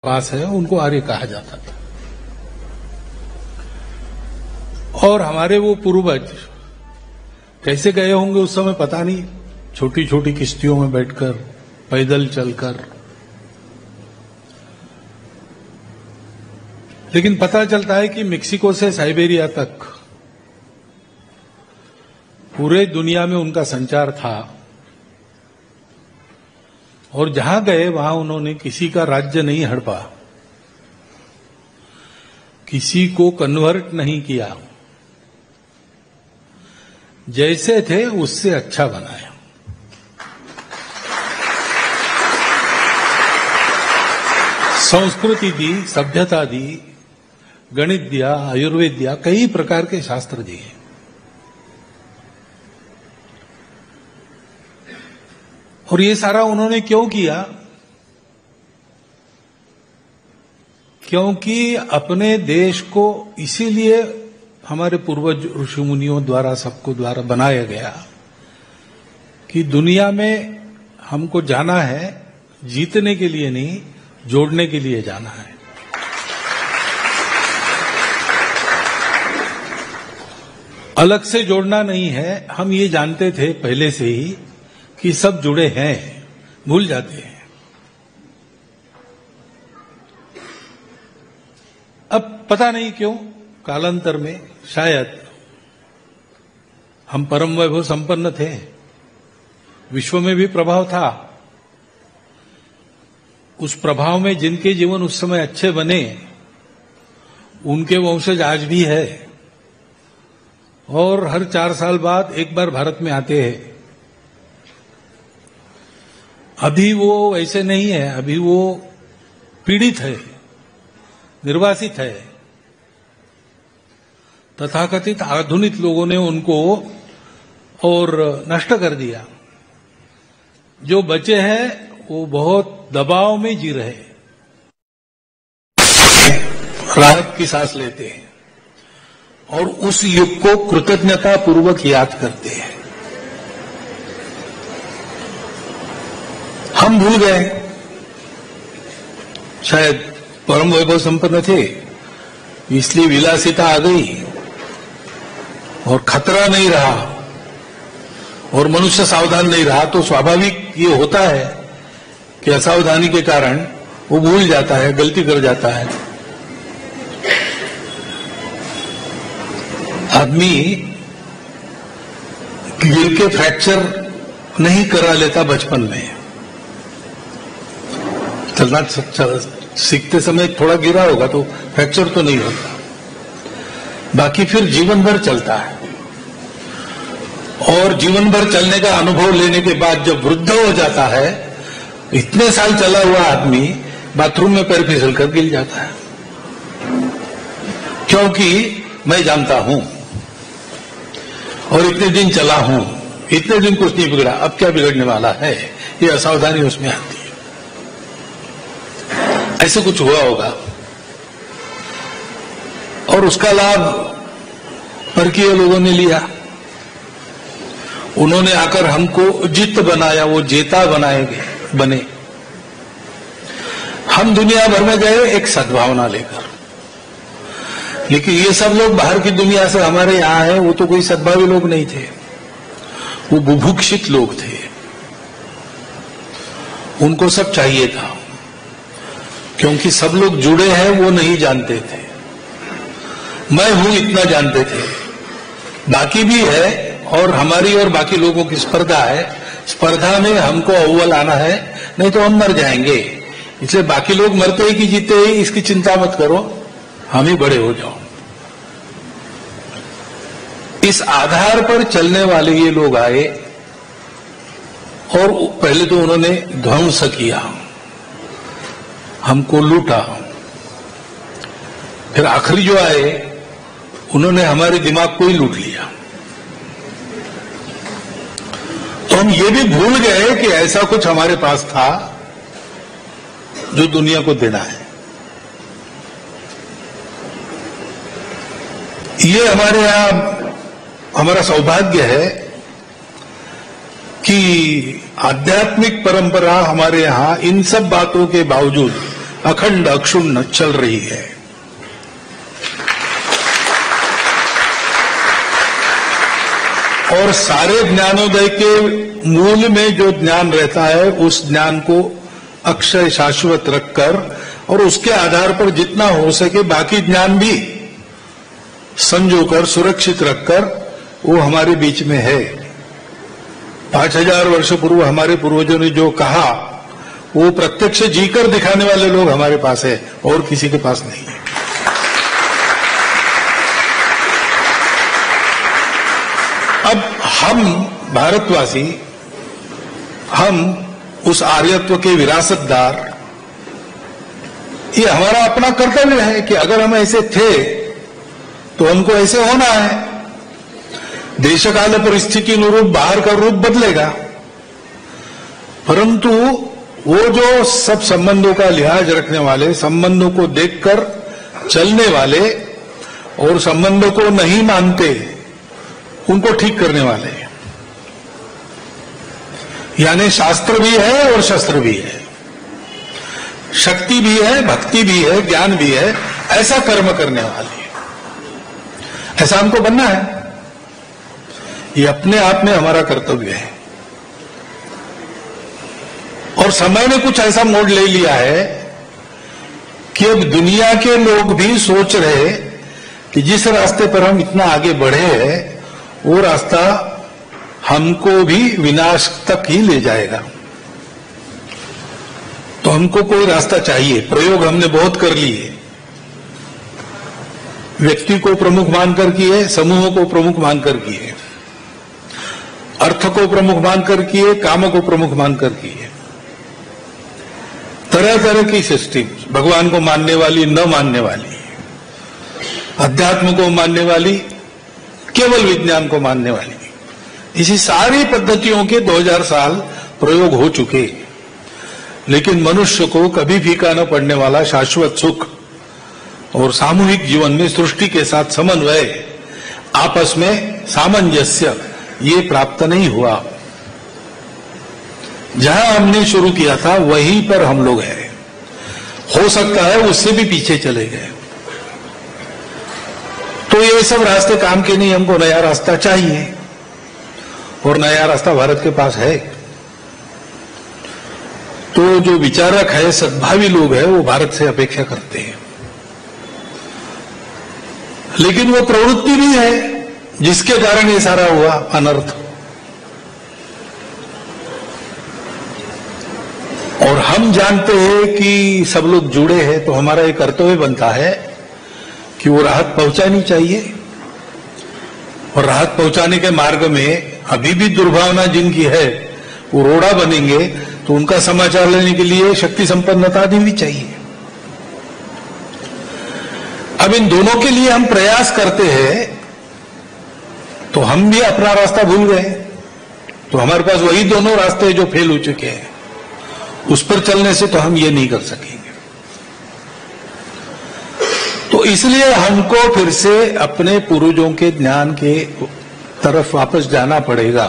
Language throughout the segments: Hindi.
पास है उनको आर्य कहा जाता था। और हमारे वो पूर्वज कैसे गए होंगे उस समय पता नहीं, छोटी छोटी किश्तियों में बैठकर, पैदल चलकर। लेकिन पता चलता है कि मेक्सिको से साइबेरिया तक पूरे दुनिया में उनका संचार था और जहां गए वहां उन्होंने किसी का राज्य नहीं हड़पा, किसी को कन्वर्ट नहीं किया, जैसे थे उससे अच्छा बनाया। संस्कृति दी, सभ्यता दी, गणित दिया, आयुर्वेद दिया, कई प्रकार के शास्त्र दिए। और ये सारा उन्होंने क्यों किया? क्योंकि अपने देश को इसीलिए हमारे पूर्वज ऋषि मुनियों द्वारा, सबको द्वारा बनाया गया कि दुनिया में हमको जाना है जीतने के लिए नहीं, जोड़ने के लिए जाना है। अलग से जोड़ना नहीं है। हम ये जानते थे पहले से ही कि सब जुड़े हैं, भूल जाते हैं। अब पता नहीं क्यों कालांतर में शायद हम परम वैभव संपन्न थे, विश्व में भी प्रभाव था। उस प्रभाव में जिनके जीवन उस समय अच्छे बने उनके वंशज आज भी है और हर 4 साल बाद एक बार भारत में आते हैं। अभी वो ऐसे नहीं है, अभी वो पीड़ित है, निर्वासित है। तथाकथित आधुनिक लोगों ने उनको और नष्ट कर दिया। जो बचे हैं वो बहुत दबाव में जी रहे, राहत की सांस लेते हैं और उस युग को कृतज्ञता पूर्वक याद करते हैं। हम भूल गए, शायद परम वैभव संपन्न थे इसलिए विलासिता आ गई और खतरा नहीं रहा और मनुष्य सावधान नहीं रहा, तो स्वाभाविक ये होता है कि असावधानी के कारण वो भूल जाता है, गलती कर जाता है। आदमी गिर के फ्रैक्चर नहीं करा लेता बचपन में, चलना सीखते समय थोड़ा गिरा होगा तो फ्रैक्चर तो नहीं होता, बाकी फिर जीवन भर चलता है। और जीवन भर चलने का अनुभव लेने के बाद जब वृद्ध हो जाता है, इतने साल चला हुआ आदमी बाथरूम में पैर फिसल कर गिर जाता है, क्योंकि मैं जानता हूं और इतने दिन चला हूं, इतने दिन कुछ नहीं बिगड़ा, अब क्या बिगड़ने वाला है, ये असावधानी उसमें आती है। ऐसे कुछ हुआ होगा और उसका लाभ परकीय लोगों ने लिया। उन्होंने आकर हमको जित बनाया, वो जेता बने। हम दुनिया भर में गए एक सद्भावना लेकर, लेकिन ये सब लोग बाहर की दुनिया से हमारे यहां हैं, वो तो कोई सद्भावी लोग नहीं थे, वो बुभुक्षित लोग थे। उनको सब चाहिए था, क्योंकि सब लोग जुड़े हैं वो नहीं जानते थे। मैं हूं इतना जानते थे, बाकी भी है और हमारी और बाकी लोगों की स्पर्धा है। स्पर्धा में हमको अव्वल आना है, नहीं तो हम मर जाएंगे। इसलिए बाकी लोग मरते ही कि जीते ही इसकी चिंता मत करो, हम ही बड़े हो जाओ। इस आधार पर चलने वाले ये लोग आए और पहले तो उन्होंने ध्वंस किया, हमको लूटा। फिर आखिरी जो आए उन्होंने हमारे दिमाग को ही लूट लिया। तो हम ये भी भूल गए कि ऐसा कुछ हमारे पास था जो दुनिया को देना है। ये हमारे यहां हमारा सौभाग्य है कि आध्यात्मिक परंपरा हमारे यहां इन सब बातों के बावजूद अखंड अक्षुण्ण चल रही है। और सारे ज्ञानोदय के मूल में जो ज्ञान रहता है, उस ज्ञान को अक्षय शाश्वत रखकर और उसके आधार पर जितना हो सके बाकी ज्ञान भी संजोकर सुरक्षित रखकर वो हमारे बीच में है। 5000 वर्ष पूर्व हमारे पूर्वजों ने जो कहा वो प्रत्यक्ष जीकर दिखाने वाले लोग हमारे पास है और किसी के पास नहीं है। अब हम भारतवासी, हम उस आर्यत्व के विरासतदार, ये हमारा अपना कर्तव्य है कि अगर हम ऐसे थे तो हमको ऐसे होना है। देशकाल परिस्थिति अनुरूप बाहर का रूप बदलेगा, परंतु वो जो सब संबंधों का लिहाज रखने वाले, संबंधों को देखकर चलने वाले और संबंधों को नहीं मानते उनको ठीक करने वाले, यानी शास्त्र भी है और शस्त्र भी है, शक्ति भी है, भक्ति भी है, ज्ञान भी है, ऐसा कर्म करने वाले, ऐसा हमको बनना है। ये अपने आप में हमारा कर्तव्य है। और समय ने कुछ ऐसा मोड़ ले लिया है कि अब दुनिया के लोग भी सोच रहे कि जिस रास्ते पर हम इतना आगे बढ़े हैं वो रास्ता हमको भी विनाश तक ही ले जाएगा। तो हमको कोई रास्ता चाहिए। प्रयोग हमने बहुत कर लिए, व्यक्ति को प्रमुख मानकर किए, समूह को प्रमुख मानकर किए, अर्थ को प्रमुख मानकर किए, काम को प्रमुख मानकर किए, तरह तरह की सिस्टम, भगवान को मानने वाली, न मानने वाली, अध्यात्म को मानने वाली, केवल विज्ञान को मानने वाली, इसी सारी पद्धतियों के 2000 साल प्रयोग हो चुके। लेकिन मनुष्य को कभी फीका न पड़ने वाला शाश्वत सुख और सामूहिक जीवन में सृष्टि के साथ समन्वय, आपस में सामंजस्य, ये प्राप्त नहीं हुआ। जहां हमने शुरू किया था वहीं पर हम लोग हैं। हो सकता है उससे भी पीछे चले गए। तो ये सब रास्ते काम के नहीं, हमको नया रास्ता चाहिए और नया रास्ता भारत के पास है। तो जो विचारक है, सद्भावी लोग हैं, वो भारत से अपेक्षा करते हैं। लेकिन वो प्रवृत्ति भी है जिसके कारण ये सारा हुआ अनर्थ। और हम जानते हैं कि सब लोग जुड़े हैं, तो हमारा एक कर्तव्य बनता है कि वो राहत पहुंचानी चाहिए। और राहत पहुंचाने के मार्ग में अभी भी दुर्भावना जिनकी है वो रोड़ा बनेंगे, तो उनका समाचार लेने के लिए शक्ति संपन्नता भी चाहिए। अब इन दोनों के लिए हम प्रयास करते हैं तो हम भी अपना रास्ता भूल गए। तो हमारे पास वही दोनों रास्ते जो फेल हो चुके हैं, उस पर चलने से तो हम ये नहीं कर सकेंगे। तो इसलिए हमको फिर से अपने पूर्वजों के ज्ञान के तरफ वापस जाना पड़ेगा।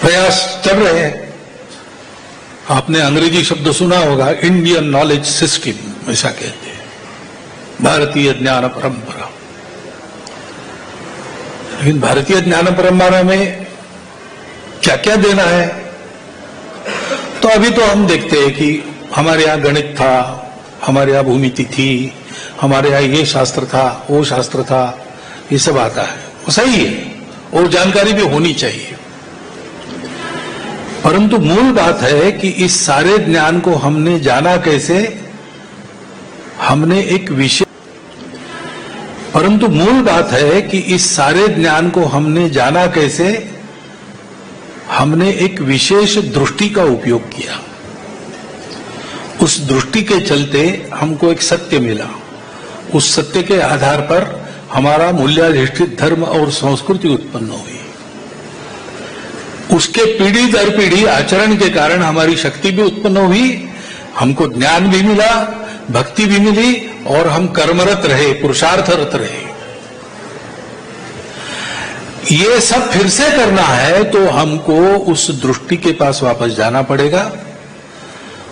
प्रयास चल रहे हैं। आपने अंग्रेजी शब्द सुना होगा, इंडियन नॉलेज सिस्टम, ऐसा कहते हैं, भारतीय ज्ञान परंपरा। लेकिन भारतीय ज्ञान परंपरा में क्या क्या देना है? तो अभी तो हम देखते हैं कि हमारे यहाँ गणित था, हमारे यहाँ भूमिति थी, हमारे यहाँ ये शास्त्र था, वो शास्त्र था, ये सब आता है, वो सही है और जानकारी भी होनी चाहिए। परंतु मूल बात है कि इस सारे ज्ञान को हमने जाना कैसे? हमने एक विशेष परंतु मूल बात है कि इस सारे ज्ञान को हमने जाना कैसे? हमने एक विशेष दृष्टि का उपयोग किया। उस दृष्टि के चलते हमको एक सत्य मिला। उस सत्य के आधार पर हमारा मूल्याधिष्ठित धर्म और संस्कृति उत्पन्न हुई। उसके पीढ़ी दर पीढ़ी आचरण के कारण हमारी शक्ति भी उत्पन्न हुई, हमको ज्ञान भी मिला, भक्ति भी मिली और हम कर्मरत रहे, पुरुषार्थरत रहे। ये सब फिर से करना है तो हमको उस दृष्टि के पास वापस जाना पड़ेगा।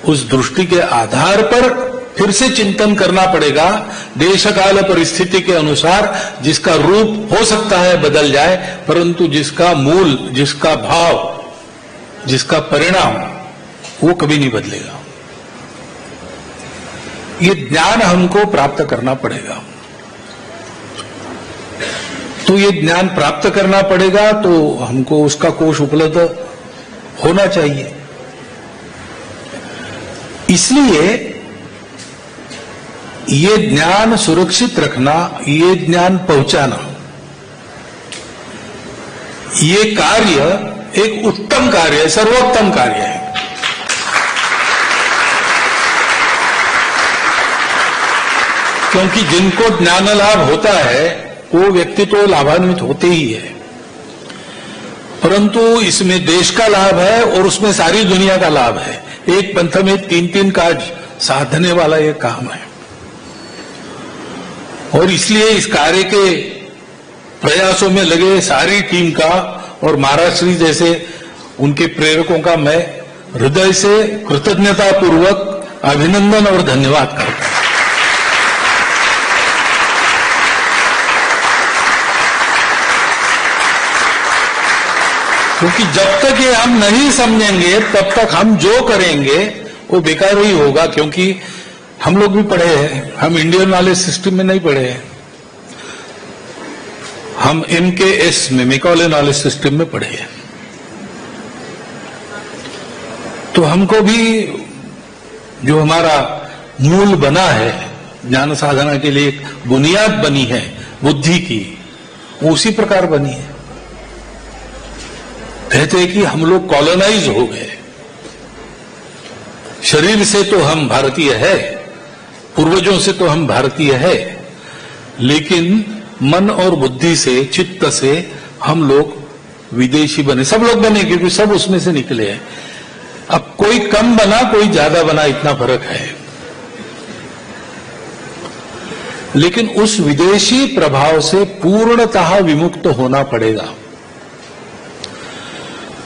उस दृष्टि के आधार पर फिर से चिंतन करना पड़ेगा। देश काल परिस्थिति के अनुसार जिसका रूप हो सकता है बदल जाए, परंतु जिसका मूल, जिसका भाव, जिसका परिणाम, वो कभी नहीं बदलेगा। ये ज्ञान हमको प्राप्त करना पड़ेगा। तो ये ज्ञान प्राप्त करना पड़ेगा तो हमको उसका कोश उपलब्ध होना चाहिए। इसलिए ये ज्ञान सुरक्षित रखना, ये ज्ञान पहुंचाना, ये कार्य एक उत्तम कार्य है, सर्वोत्तम कार्य है। क्योंकि जिनको ज्ञान लाभ होता है वो व्यक्ति तो लाभान्वित होते ही है, परंतु इसमें देश का लाभ है और उसमें सारी दुनिया का लाभ है। एक पंथ में तीन तीन कार्य साधने वाला ये काम है। और इसलिए इस कार्य के प्रयासों में लगे सारी टीम का और महाराज श्री जैसे उनके प्रेरकों का मैं हृदय से कृतज्ञता पूर्वक अभिनंदन और धन्यवाद करता हूं। क्योंकि जब तक ये हम नहीं समझेंगे तब तक हम जो करेंगे वो बेकार ही होगा। क्योंकि हम लोग भी पढ़े हैं, हम इंडियन नॉलेज सिस्टम में नहीं पढ़े हैं, हम MKS में, मैकॉले नॉलेज सिस्टम में पढ़े हैं। तो हमको भी जो हमारा मूल बना है, ज्ञान साधना के लिए एक बुनियाद बनी है बुद्धि की, वो उसी प्रकार बनी है। कहते हैं कि हम लोग कॉलोनाइज हो गए। शरीर से तो हम भारतीय है, पूर्वजों से तो हम भारतीय है, लेकिन मन और बुद्धि से, चित्त से हम लोग विदेशी बने। सब लोग बने क्योंकि सब उसमें से निकले हैं। अब कोई कम बना, कोई ज्यादा बना, इतना फर्क है। लेकिन उस विदेशी प्रभाव से पूर्णतः विमुक्त होना पड़ेगा,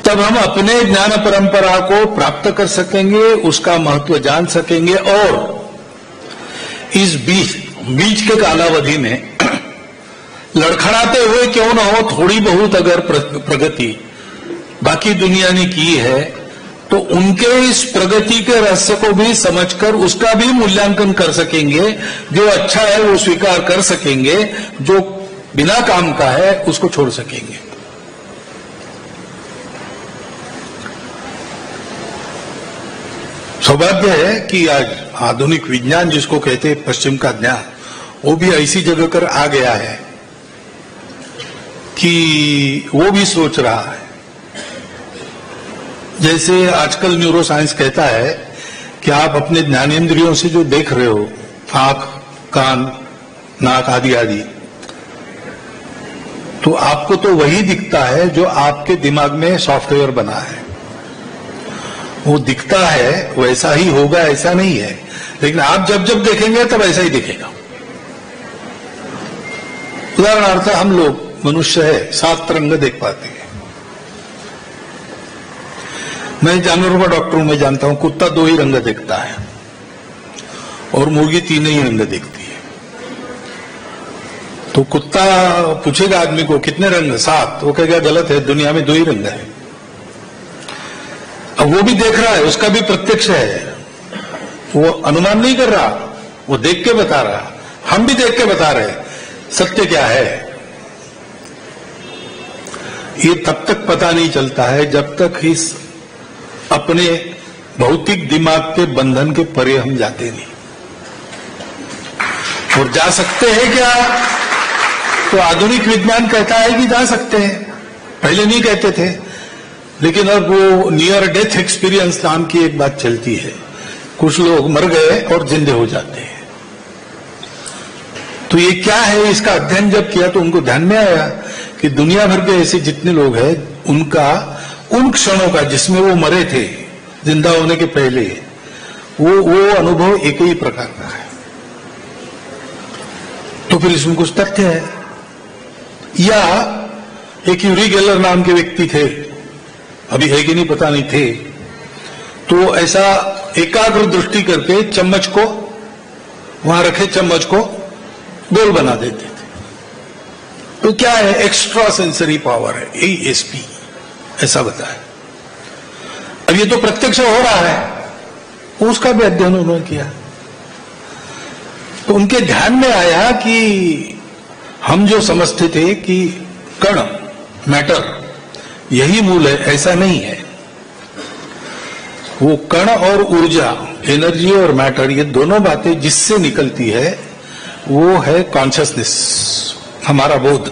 तब हम अपने ज्ञान परंपरा को प्राप्त कर सकेंगे, उसका महत्व जान सकेंगे। और इस बीच के कालावधि में लड़खड़ाते हुए क्यों न हो, थोड़ी बहुत अगर प्रगति बाकी दुनिया ने की है, तो उनके इस प्रगति के रहस्य को भी समझकर उसका भी मूल्यांकन कर सकेंगे। जो अच्छा है वो स्वीकार कर सकेंगे, जो बिना काम का है उसको छोड़ सकेंगे। सौभाग्य है कि आज आधुनिक विज्ञान जिसको कहते हैं पश्चिम का ज्ञान, वो भी ऐसी जगह कर आ गया है कि वो भी सोच रहा है। जैसे आजकल न्यूरो साइंस कहता है कि आप अपने ज्ञानेंद्रियों से जो देख रहे हो, आंख, कान, नाक आदि आदि, तो आपको तो वही दिखता है जो आपके दिमाग में सॉफ्टवेयर बना है। वो दिखता है वैसा ही होगा ऐसा नहीं है, लेकिन आप जब जब देखेंगे तब ऐसा ही दिखेगा। उदाहरणार्थ हम लोग मनुष्य है, 7 रंग देख पाते हैं। मैं जानवरों का डॉक्टर हूं, मैं जानता हूं कुत्ता 2 ही रंग देखता है और मुर्गी 3 ही रंग देखती है। तो कुत्ता पूछेगा आदमी को कितने रंग, 7, वो कहेगा गलत है, दुनिया में 2 ही रंग है। अब वो भी देख रहा है, उसका भी प्रत्यक्ष है, वो अनुमान नहीं कर रहा, वो देख के बता रहा। हम भी देख के बता रहे, सत्य क्या है ये तब तक पता नहीं चलता है जब तक इस अपने भौतिक दिमाग के बंधन के परे हम जाते नहीं। और जा सकते हैं क्या? तो आधुनिक विज्ञान कहता है कि जा सकते हैं, पहले नहीं कहते थे। लेकिन अब वो नियर डेथ एक्सपीरियंस नाम की एक बात चलती है, कुछ लोग मर गए और जिंदे हो जाते हैं। तो ये क्या है, इसका अध्ययन जब किया तो उनको ध्यान में आया कि दुनिया भर के ऐसे जितने लोग हैं उनका उन क्षणों का जिसमें वो मरे थे जिंदा होने के पहले, वो अनुभव एक ही प्रकार का है। तो फिर इसमें कुछ तथ्य है। या एक यूरी गेलर नाम के व्यक्ति थे, अभी है कि नहीं पता नहीं थे, तो ऐसा एकाग्र दृष्टि करके चम्मच को वहां रखे, चम्मच को गोल बना देते थे। तो क्या है, एक्स्ट्रा सेंसरी पावर है, एएसपी ऐसा बताया। अब ये तो प्रत्यक्ष हो रहा है, उसका भी अध्ययन उन्होंने किया। तो उनके ध्यान में आया कि हम जो समझते थे कि कण, मैटर यही मूल है, ऐसा नहीं है। वो कण और ऊर्जा, एनर्जी और मैटर, ये दोनों बातें जिससे निकलती है वो है कॉन्शियसनेस, हमारा बोध।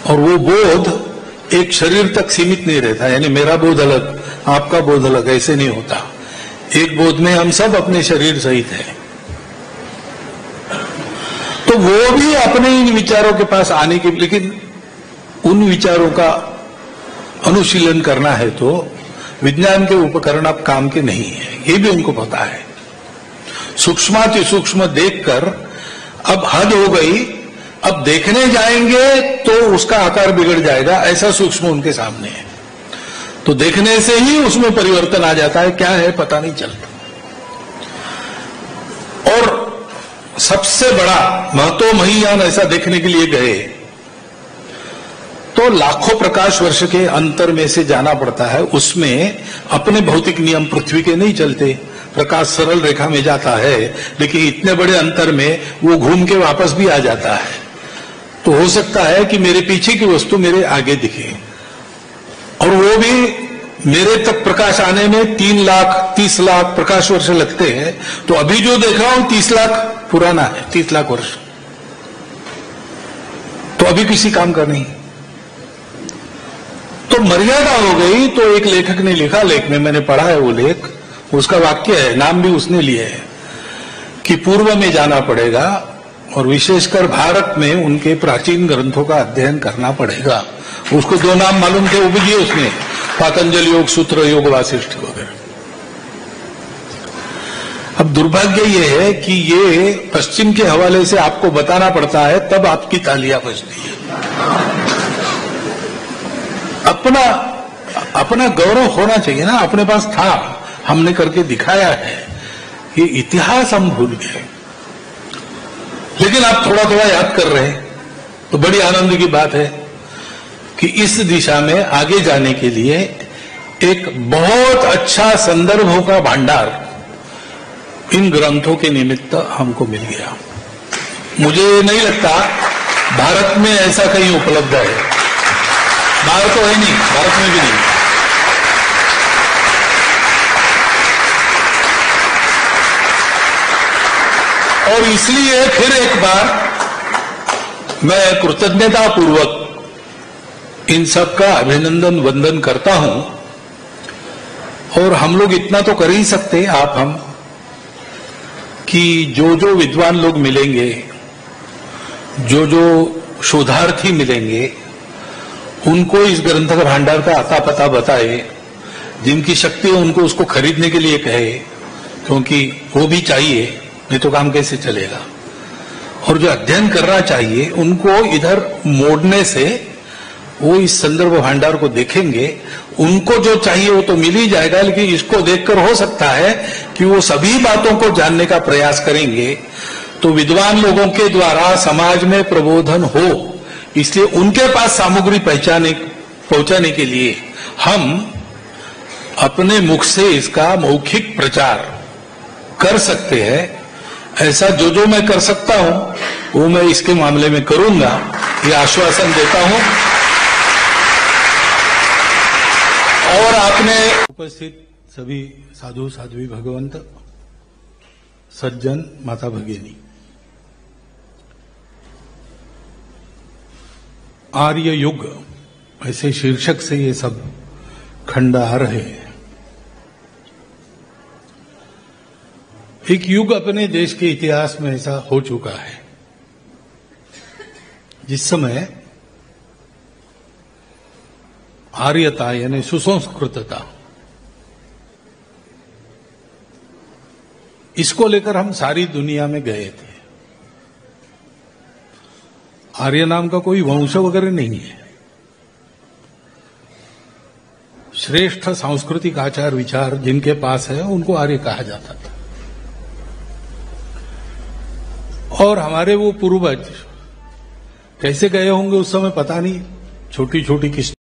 और वो बोध एक शरीर तक सीमित नहीं रहता, यानी मेरा बोध अलग, आपका बोध अलग, ऐसे नहीं होता। एक बोध में हम सब अपने शरीर सहित हैं। तो वो भी अपने इन विचारों के पास आने के, लेकिन उन विचारों का अनुशीलन करना है तो विज्ञान के उपकरण अब काम के नहीं है, ये भी उनको पता है। सूक्ष्माति सूक्ष्म देखकर अब हद हो गई, अब देखने जाएंगे तो उसका आकार बिगड़ जाएगा, ऐसा सूक्ष्म उनके सामने है। तो देखने से ही उसमें परिवर्तन आ जाता है, क्या है पता नहीं चलता। और सबसे बड़ा महत्वमहीयान ऐसा देखने के लिए गए तो लाखों प्रकाश वर्ष के अंतर में से जाना पड़ता है। उसमें अपने भौतिक नियम पृथ्वी के नहीं चलते, प्रकाश सरल रेखा में जाता है, लेकिन इतने बड़े अंतर में वो घूम के वापस भी आ जाता है। तो हो सकता है कि मेरे पीछे की वस्तु मेरे आगे दिखे, और वो भी मेरे तक प्रकाश आने में 3 लाख 30 लाख प्रकाश वर्ष लगते हैं। तो अभी जो देख रहा हूं 30 लाख पुराना है, 30 लाख वर्ष, तो अभी किसी काम का नहीं। तो मर्यादा हो गई। तो एक लेखक ने लिखा, लेख में मैंने पढ़ा है वो लेख, उसका वाक्य है, नाम भी उसने लिए है, कि पूर्व में जाना पड़ेगा और विशेषकर भारत में उनके प्राचीन ग्रंथों का अध्ययन करना पड़ेगा। उसको 2 नाम मालूम थे, वो भी दिए उसने, पातंजलि योग सूत्र, योग वासिष्ठ वगैरह। अब दुर्भाग्य ये है कि ये पश्चिम के हवाले से आपको बताना पड़ता है, तब आपकी तालियां बजती है। अपना गौरव होना चाहिए ना, अपने पास था, हमने करके दिखाया है। ये इतिहास हम भूल गए, लेकिन आप थोड़ा थोड़ा याद कर रहे हैं, तो बड़ी आनंद की बात है कि इस दिशा में आगे जाने के लिए एक बहुत अच्छा संदर्भों का भंडार इन ग्रंथों के निमित्त हमको मिल गया। मुझे नहीं लगता भारत में ऐसा कहीं उपलब्ध है, बाहर तो है नहीं, भारत में भी नहीं। और इसलिए फिर एक बार मैं कृतज्ञता पूर्वक इन सब का अभिनंदन वंदन करता हूं। और हम लोग इतना तो कर ही सकते, आप हम, कि जो जो विद्वान लोग मिलेंगे, जो जो शोधार्थी मिलेंगे, उनको इस ग्रंथ का भंडार का आता पता बताए, जिनकी शक्ति है उनको उसको खरीदने के लिए कहे, क्योंकि वो भी चाहिए, नहीं तो काम कैसे चलेगा। और जो अध्ययन करना चाहिए उनको इधर मोड़ने से वो इस संदर्भ भंडार को देखेंगे, उनको जो चाहिए वो तो मिल ही जाएगा, लेकिन इसको देखकर हो सकता है कि वो सभी बातों को जानने का प्रयास करेंगे। तो विद्वान लोगों के द्वारा समाज में प्रबोधन हो, इसलिए उनके पास सामग्री पहुंचाने के लिए हम अपने मुख से इसका मौखिक प्रचार कर सकते हैं। ऐसा जो जो मैं कर सकता हूं वो मैं इसके मामले में करूंगा, ये आश्वासन देता हूं। और आपने उपस्थित सभी साधु साध्वी भगवंत, सज्जन, माता भगिनी, आर्य युग ऐसे शीर्षक से ये सब खंड आ रहे हैं। एक युग अपने देश के इतिहास में ऐसा हो चुका है जिस समय आर्यता यानी सुसंस्कृतता, इसको लेकर हम सारी दुनिया में गए थे। आर्य नाम का कोई वंश वगैरह नहीं है, श्रेष्ठ सांस्कृतिक आचार विचार जिनके पास है उनको आर्य कहा जाता था। और हमारे वो पूर्वज कैसे गए होंगे उस समय पता नहीं, छोटी छोटी किस्त